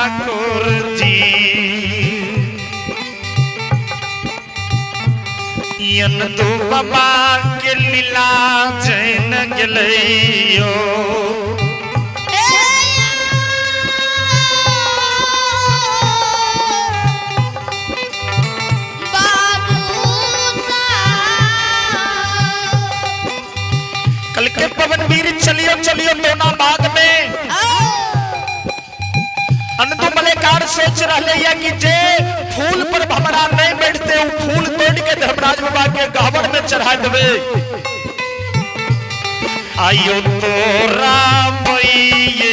ठाकुर जी यंदु बाबा के लीला जैन गेलैयो कल के पवनवीर चलियो चलियो दोना बाग में अनंतु मलेकार सोच रहे या कि जे फूल पर भमरा नहीं बैठते वो फूल तोड़ के धर्मराज बाबा के गहवर में चढ़ा देवे आयो तोरा भइये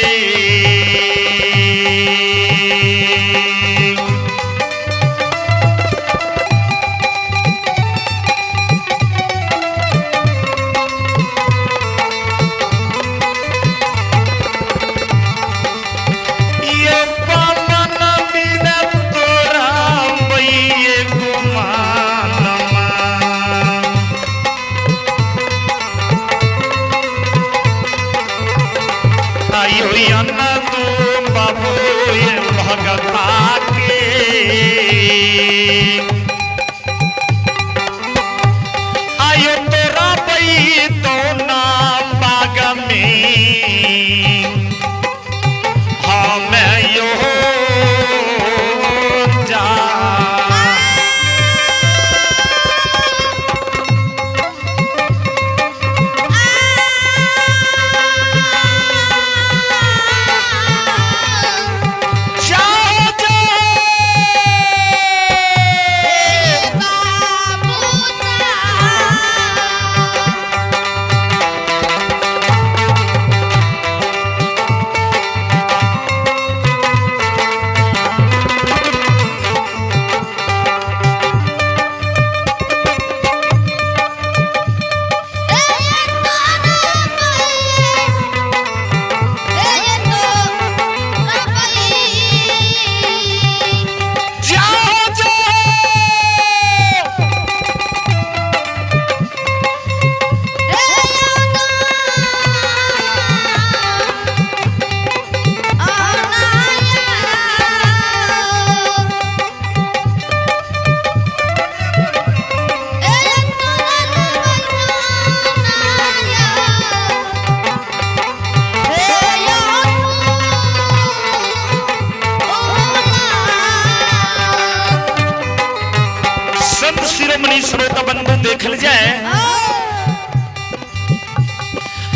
देखल जाए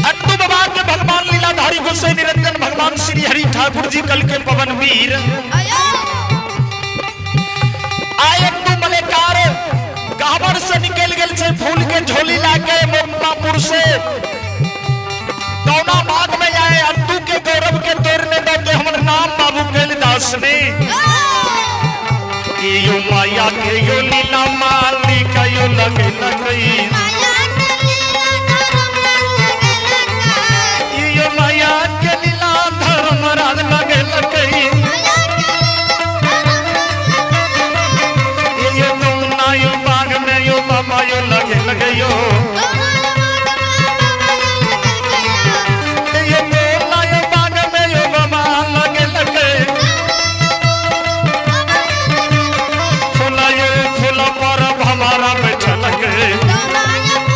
अट्टू बाबा के भगवान लीलाधारी गोसाई निरंजन भगवान श्री हरि ठाकुर जी कल के पवन वीर आए अट्टू मलेकार गहवर से निकल गेल छे फूल के झोली लाके मोमनापुर से दौना बाग में आए अट्टू के गौरव के तोड़ने दे हमर नाम बाबू कैलाश ने यो माया के यो लीला मालिक यो लगे लगई यो माया के लीला धर्मराज लगे लगई यो ना यो बाग में यो बाबा यो लगे लगयो Bye.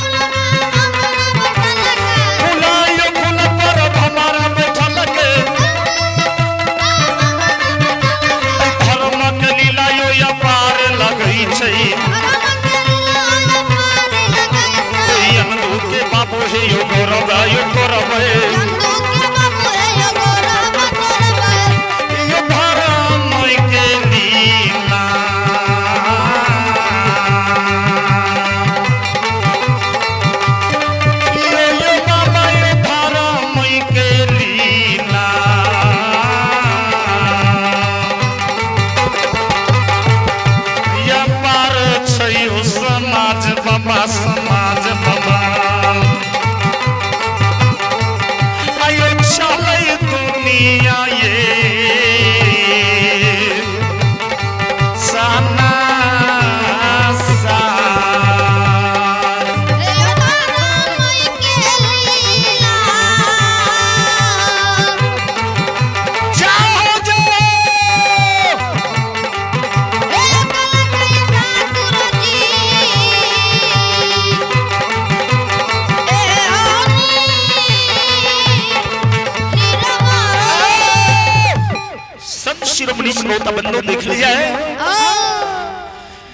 संत शिरोमणि श्रोता बंधु देख लिया है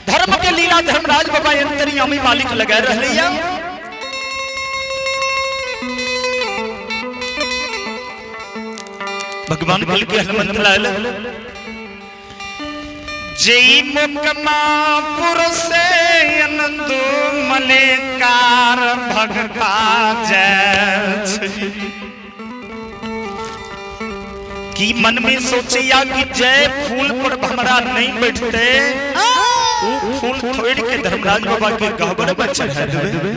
धर्म के लीला धर्मराज बाबा अंतर्यामी मालिक लगा रह लिया। भगवान कल के हनुमंत लाल जय मुकमापुर से अनंदु मलेकार भगता जय की मन में सोचिया कि जय फूल पर भमरा नहीं बैठते वो फूल थोड़ के धर्मराज बाबा के गहबर में चढ़ा देवे।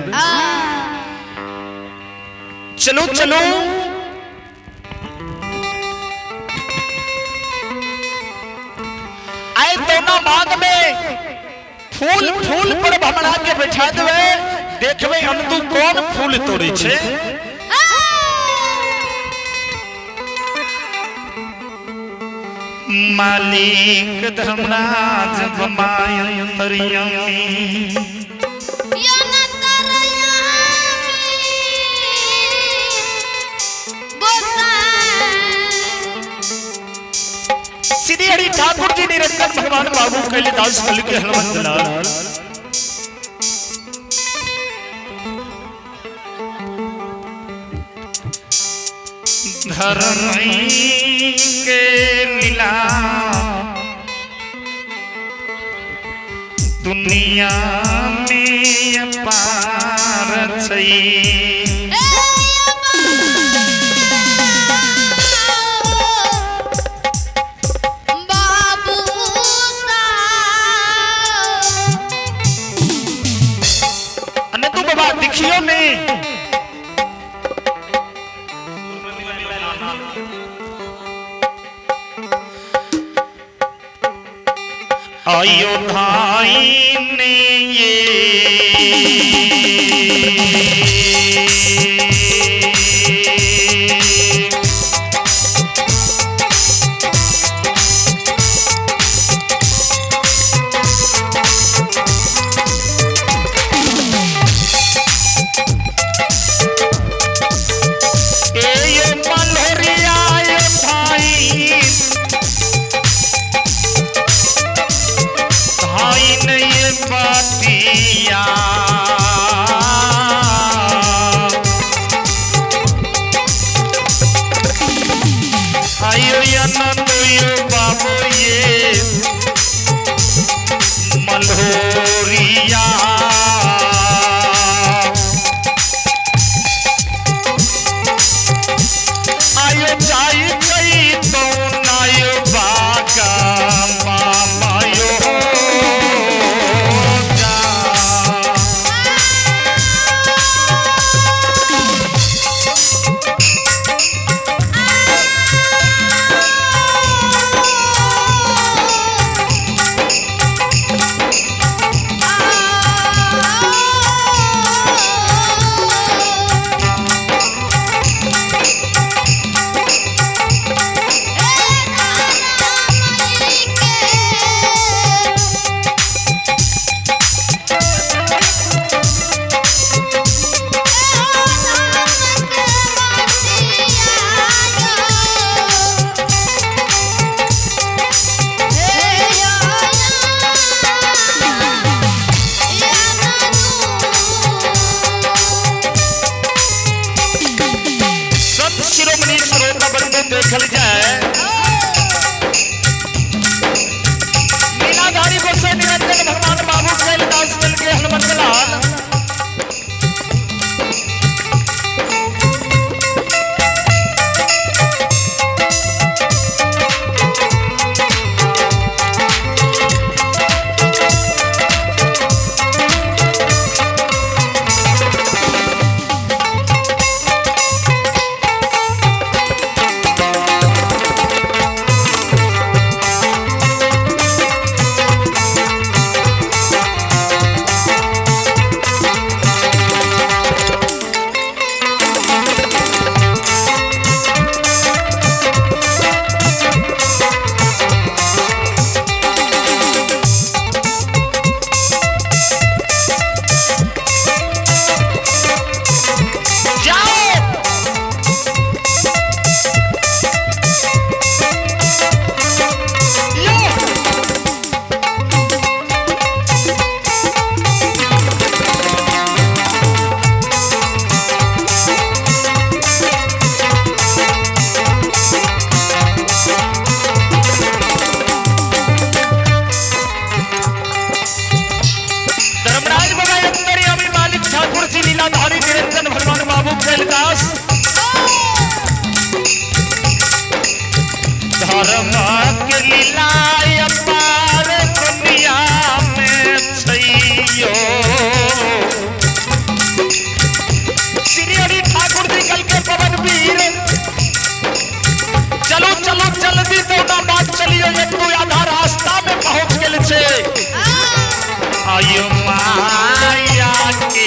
चलो चलो आए दोनों बाग में फूल फूल पर भमरा के बैठा देवे। देखवे अंतु कौन फूल तोड़े छे। मालिक धर्मराज बमाय अंतर्यामी श्री हरि ठाकुर जी निरंतर भगवान बाबू कैलाश कल के हनुमंत लाल धर्म के लीला दुनिया में अपार छई। अने तू बाबा दिखियो में अयोध्याई ने ये पातिया के लीला अपार दुनिया में छैयो श्री हरि ठाकुर जी कल के पवन वीर चलो चलो जल्दी तो ना बात चलियो ये तू आधा रास्ता में पहुंच गेल छे आयो माया के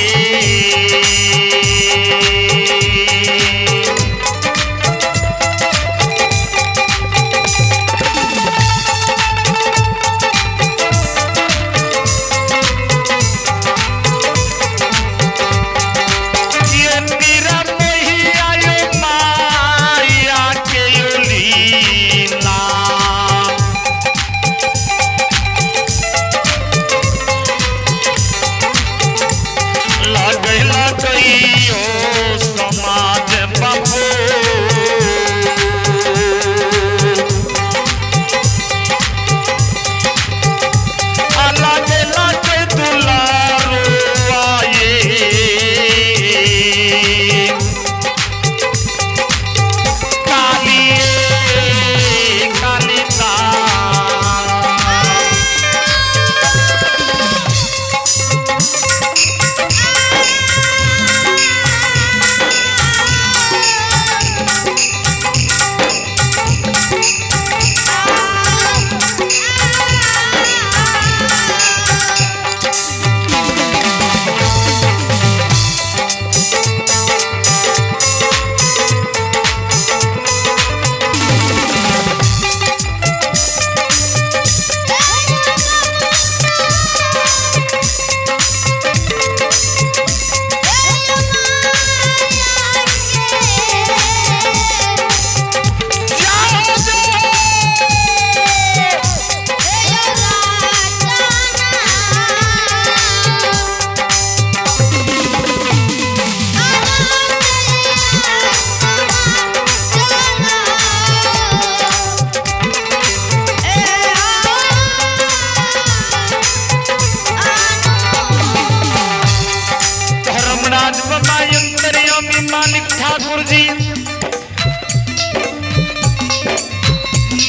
मानिक ठाकुर जी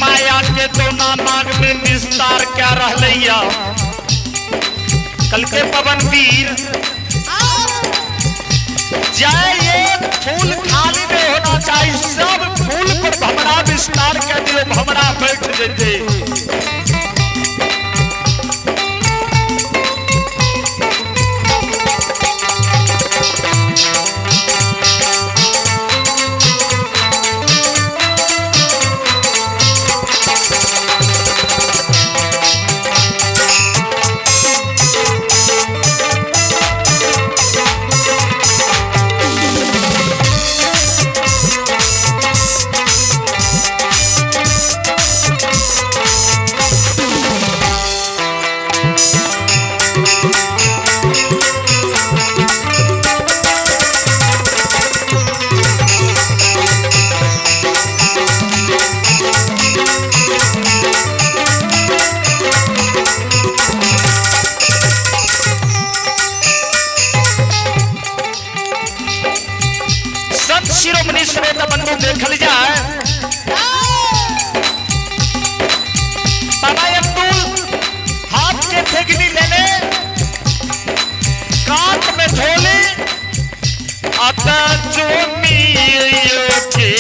माया के दोना नाग में विस्तार क्या रहलैया कल के पवन वीर जय एक फूल खाली नहीं होना चाहिए सब फूल पर भमरा विस्तार कर दियो भमरा बैठ जते शिरोमणि समेत बंधु देखल जाए बाबा अब्दुल हाथ के ठेगनी ले ले काट में झोले आता चोमियो के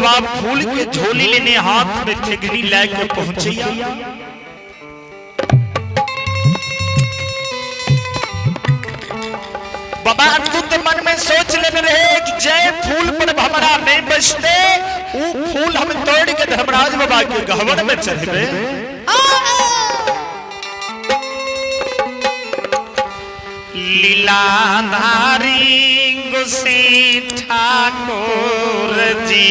बाबा फूल के झोली लेने हाथ में ठेगनी लेके पहुंचिया। बाबा अद्भुत मन में सोच ले रहे कि जय फूल पर हमारा नहीं बचते, वो फूल हम तोड़ के धर्मराज बाबा के गहवर में चढ़े। लीलाधारी गुसी ठाकुर जी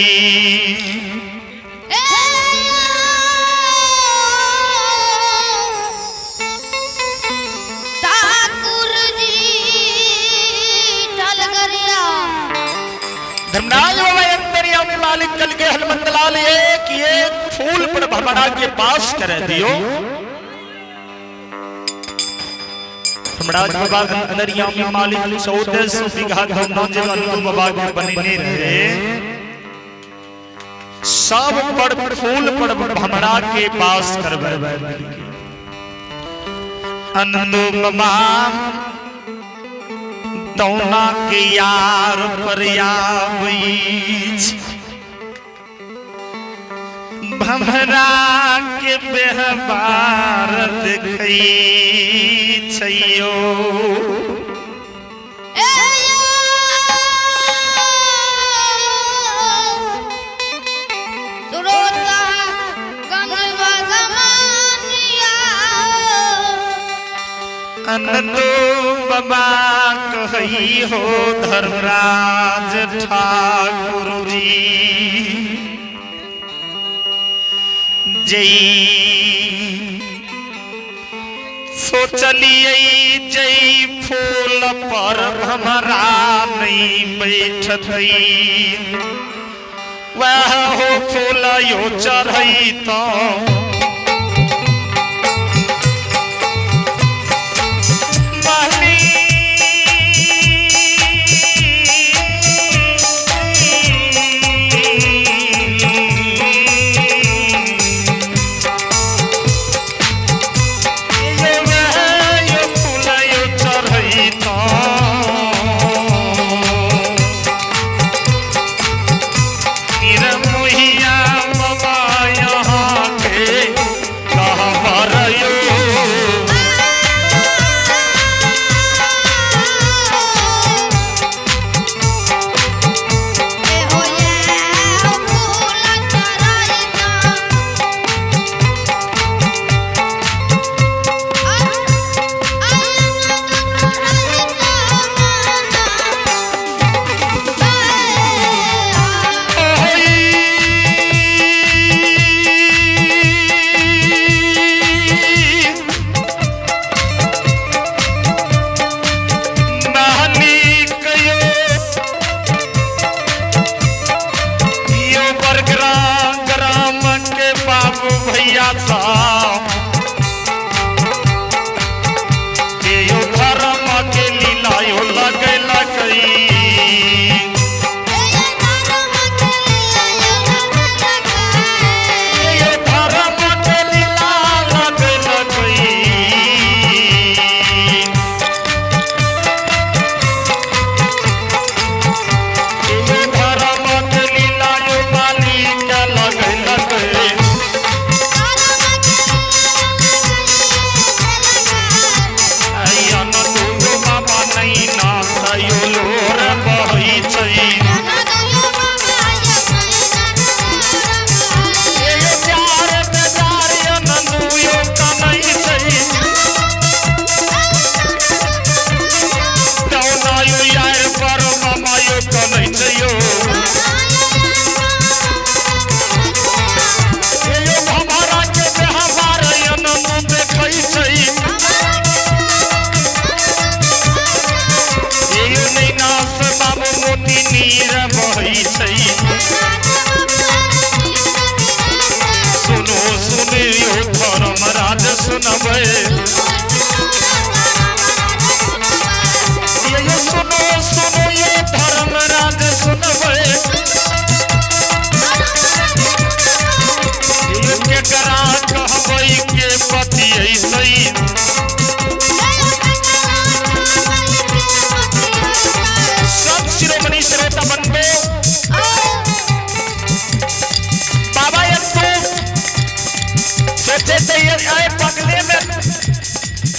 धर्मराज बाबा अंतरिया में मालिक कल के हनुमत लाल कि एक फूल पर भमरा के पास कर दियो। धर्मराज बाबा अंतरिया में मालिक 1400 बीघा नौजवान बाबा के बनने रहे, सब पर फूल पर भमरा के पास करबे। अनंदो बाबा तौना के यार पर आबैछ, भमरा के व्यवहार देखै छयो। अनंदो बाबा कही हो धर्मराज ठाकुर जी, जय सोचलिए जय फूल पर भमरा नहीं बैठत, वह हो फूल यो चढ़ई तो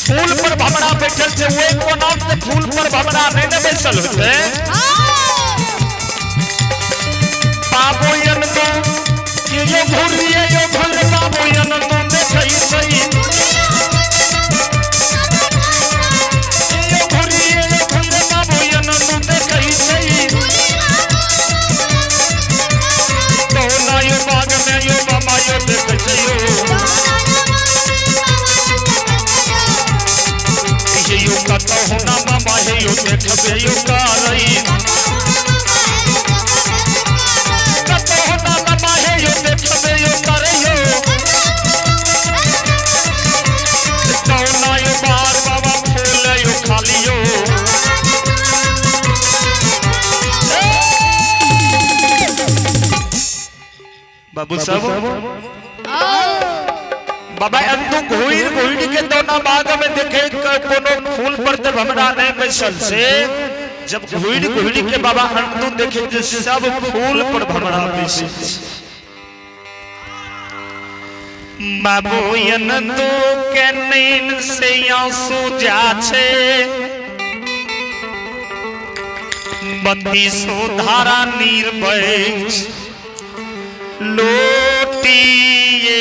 फूल पर भमरा बैठल छे ओए कोना से फूल पर भमरा नहीं न बैसल होते बाबू यन तो ये जो घुरिए जो घुर बाबू यन तो देखई सही ये घुरिए जो घुर बाबू यन तो देखई सही तो ना यो बाग में यो बाबा यो देखई यो यो कत होना बाबा है यो देखबे यो कारई कत होना बाबा है यो देखबे यो करई तो ना यो बार बाबा फूल यो खाली यो बाबू साहब बाबा अंदू घोइर घोइर के दोना बाग में देखे कोनो फूल पर ते भमरा नहीं बैसल से जब घोइर घोइर के बाबा अंदू देखे जे सब फूल पर भमरा बैसल बाबू यनंदू के नींद से आंसू जाछे बत्ती सो धारा नीर बहे लोटिए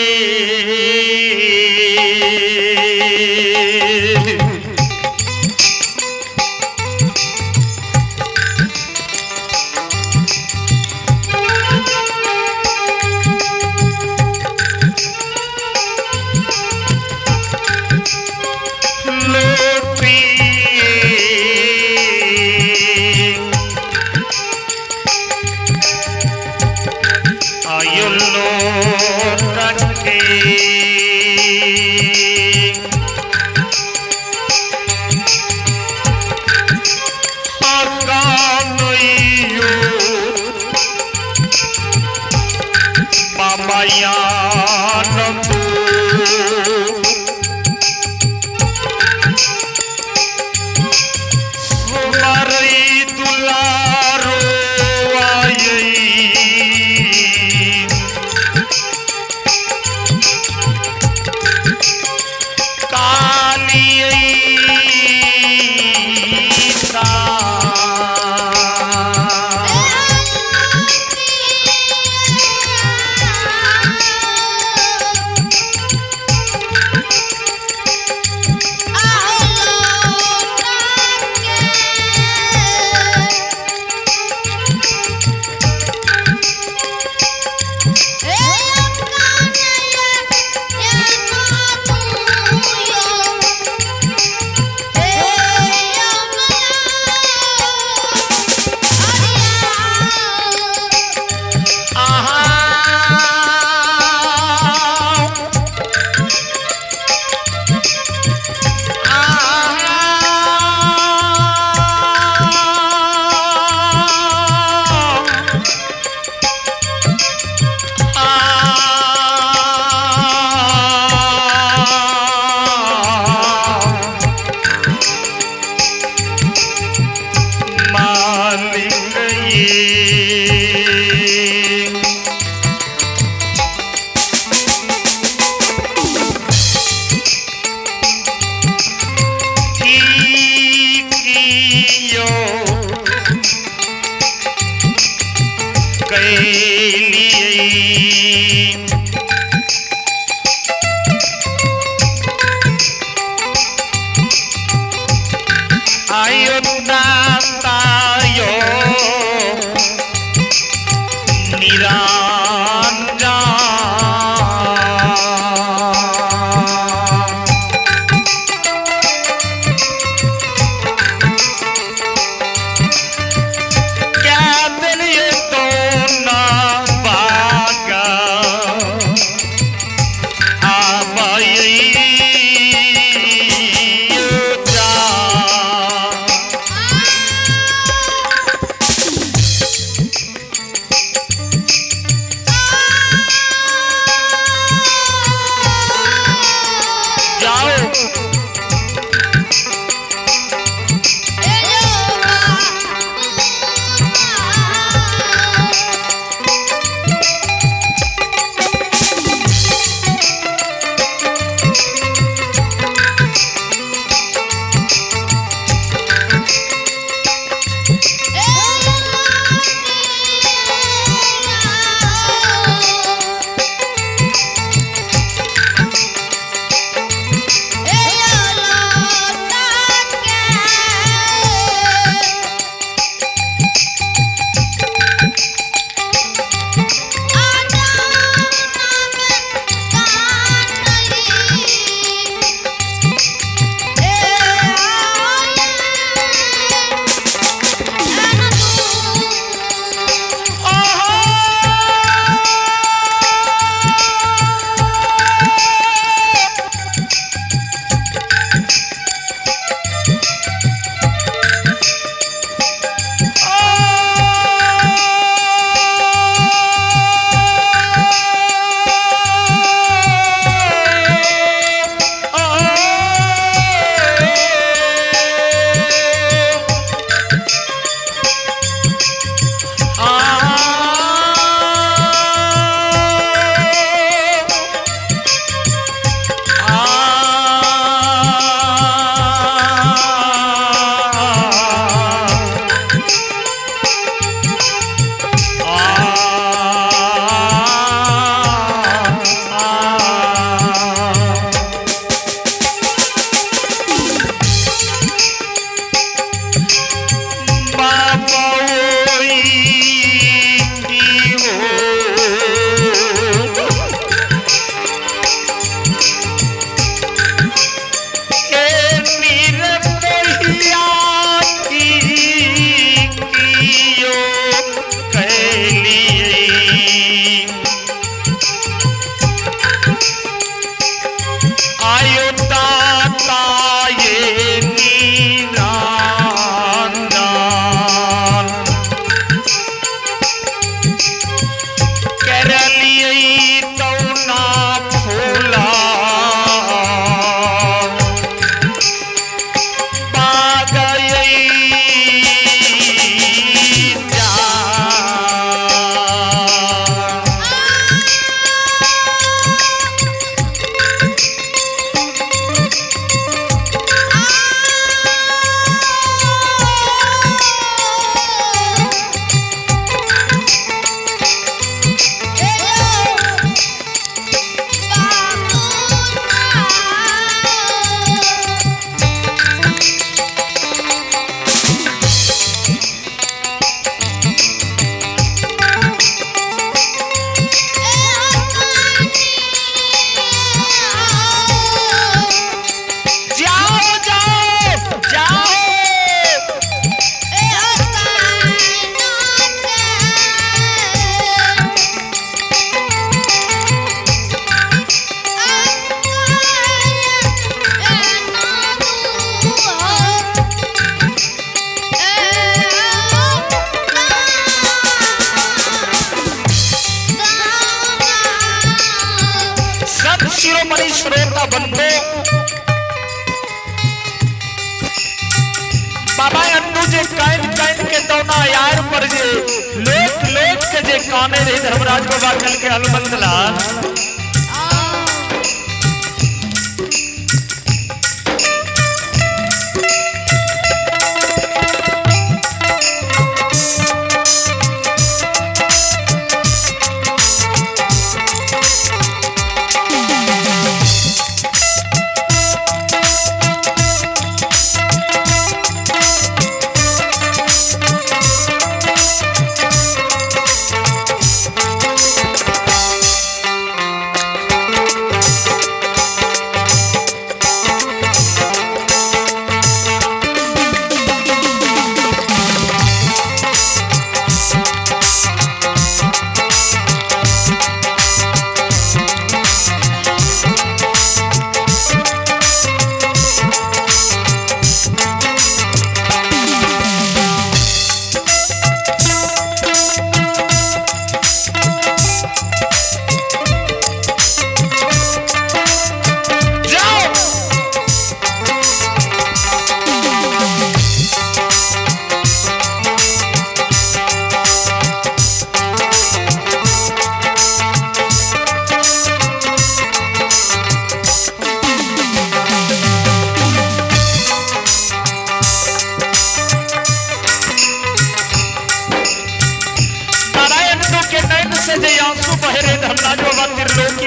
शिरोमणि श्रोता बंधु बाबा अन्नू जे काइन काइन के दौना यार पर जे लोट लोट के जे काने रे धर्मराज बाबा कल के हनुमंतला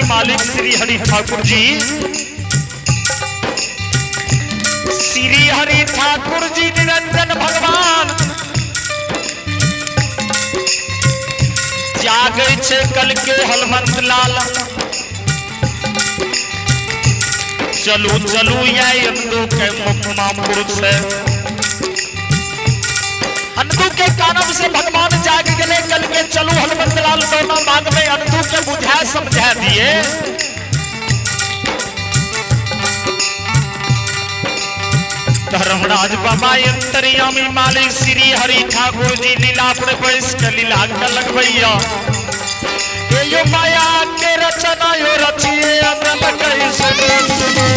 मालिक श्री हरि ठाकुर जी श्री हरि ठाकुर जी निरंजन भगवान जागे छे कल के हलमंत लाल चलू चलू ये अंदू के मुखमा पुरुष है अंधु के कानम से भगवान जाग गए कल के चलू हनुमंत लाल दोनों मांग में अंधु के बुझा समझा दिए धर्मराज बाबा अंतर्यामी मालिक श्री हरि ठाकुर जी लीला पर बैस के लीला के लगवैया यो माया के रचना यो रचिए अमृत कहि सुनो सुनो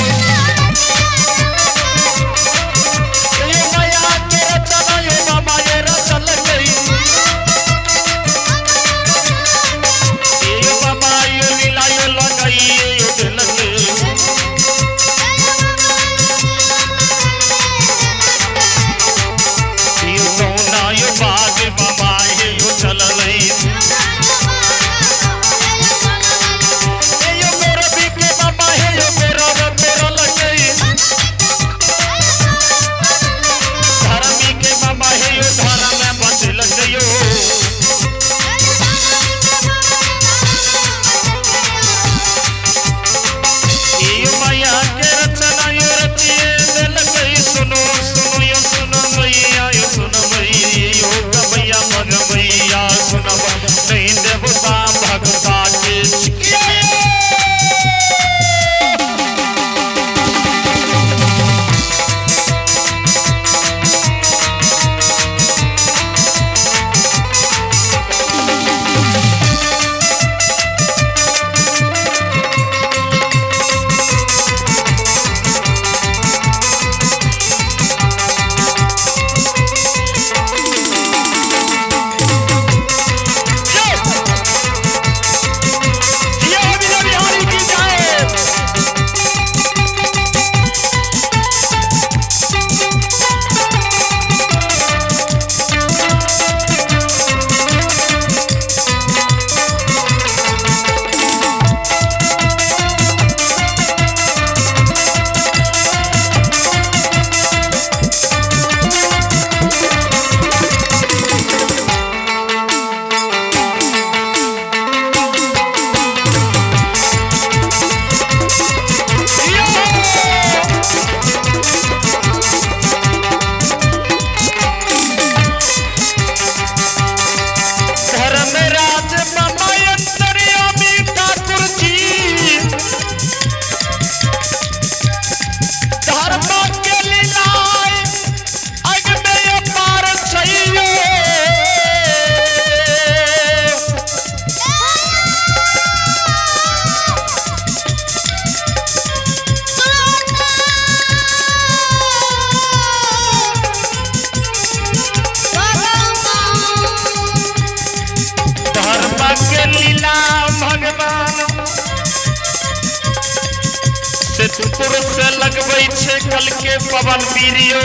होई छे कल के पवन वीरियो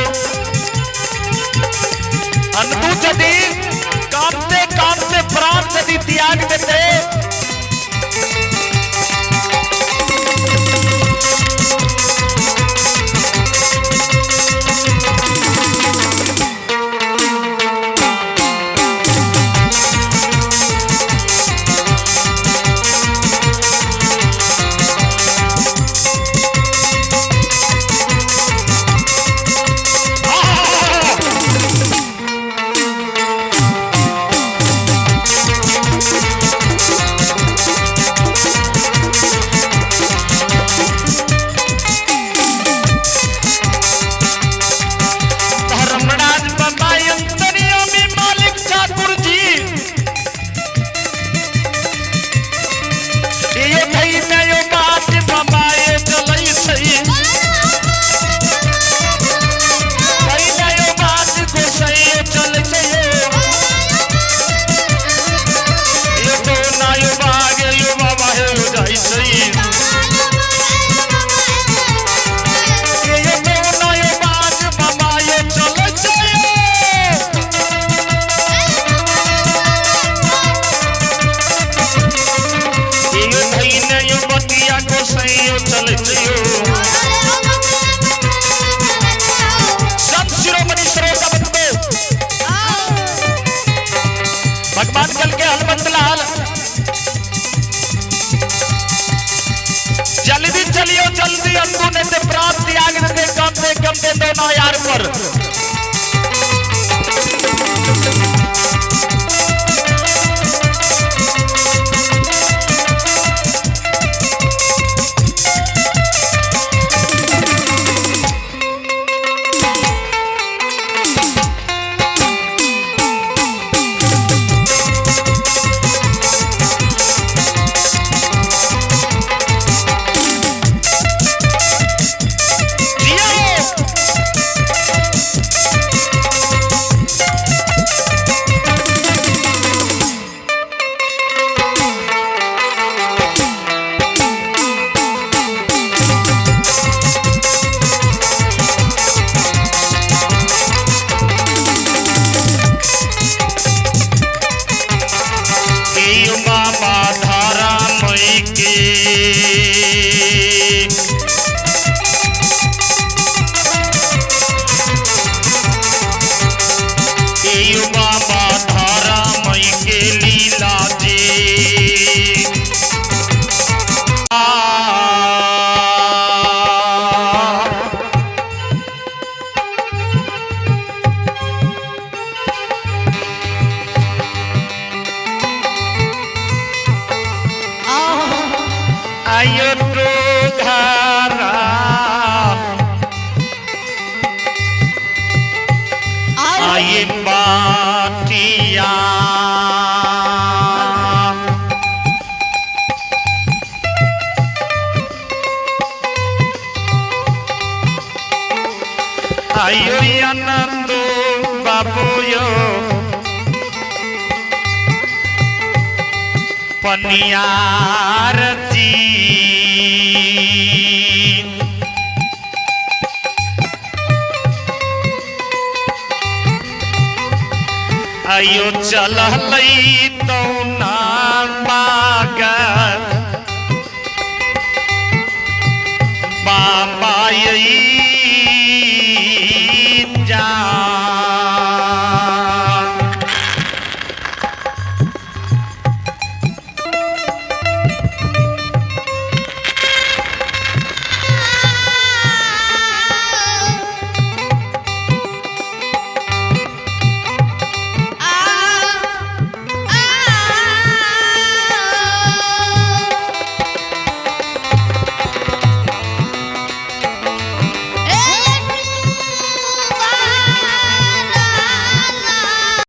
अनबू जदि कांपते कांपते प्राण यदि त्याग देते भगवान कल के हनुमत लाल जल्दी चलियो जल्दी अंदू ने से प्राण त्याग दे कम दे दोनों यार पर आयो तो घरा आये बाटिया आयो आनंदो बाबूयो पनियारती आयो चल तो